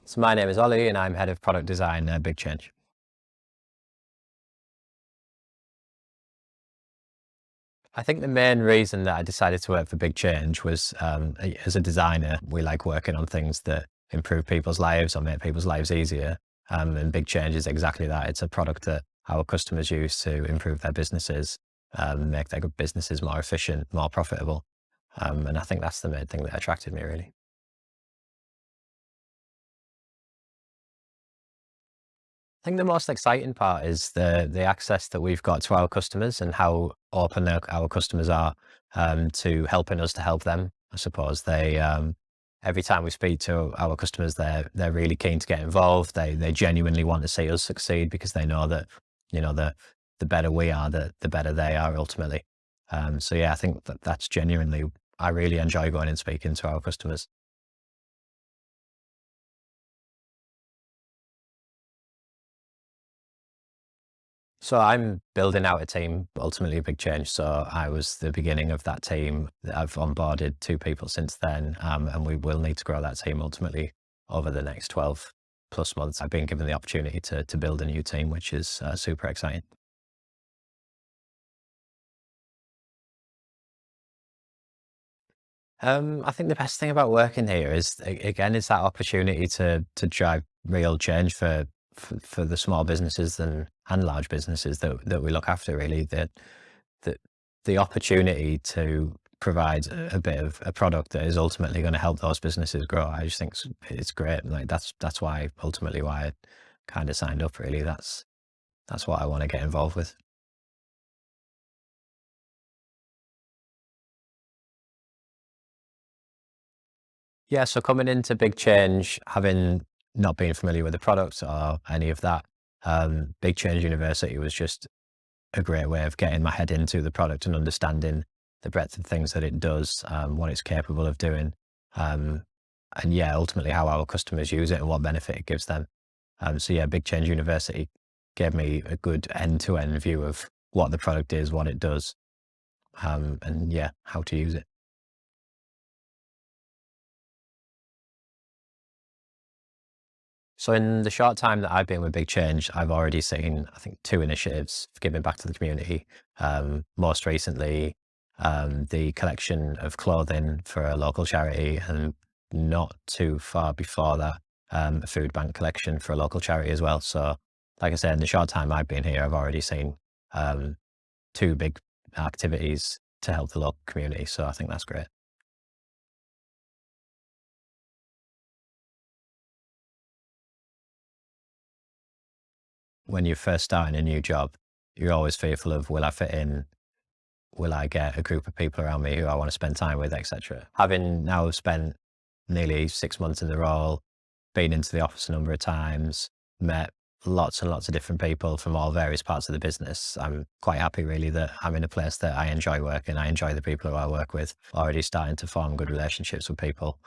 So my name is Ollie and I'm head of product design at BigChange. I think the main reason that I decided to work for BigChange was as a designer, we like working on things that improve people's lives or make people's lives easier. And BigChange is exactly that. It's a product that our customers use to improve their businesses, make their businesses more efficient, more profitable. And I think that's the main thing that attracted me, really. I think the most exciting part is the access that we've got to our customers and how open our customers are to helping us to help them. I suppose they every time we speak to our customers, they're really keen to get involved. They genuinely want to see us succeed because they know that the better we are, the better they are ultimately. So yeah, I think that's genuinely. I really enjoy going and speaking to our customers. So I'm building out a team, ultimately a big change. So I was the beginning of that team. I've onboarded two people since then, and we will need to grow that team ultimately over the next 12 plus months. I've been given the opportunity to build a new team, which is super exciting. I think the best thing about working here is again is that opportunity to drive real change for the small businesses and large businesses that we look after. Really, the the opportunity to provide a bit of a product that is ultimately going to help those businesses grow. I just think it's great. Like that's why ultimately why I kind of signed up. Really, that's what I want to get involved with. Yeah, so coming into Big Change, having not been familiar with the product or any of that, Big Change University was just a great way of getting my head into the product and understanding the breadth of things that it does, what it's capable of doing, um, and yeah, ultimately how our customers use it and what benefit it gives them. So yeah, Big Change University gave me a good end-to-end view of what the product is, what it does, and yeah, how to use it. So in the short time that I've been with Big Change, I've already seen, I think, two initiatives of giving back to the community. Most recently, the collection of clothing for a local charity, and not too far before that, a food bank collection for a local charity as well. So, like I said, in the short time I've been here, I've already seen um, two big activities to help the local community. So I think that's great. When you're first starting a new job, you're always fearful of, will I fit in? Will I get a group of people around me who I want to spend time with, etc. Having now spent nearly 6 months in the role, been into the office a number of times, met lots and lots of different people from all various parts of the business. I'm quite happy really that I'm in a place that I enjoy working. I enjoy the people who I work with, already starting to form good relationships with people.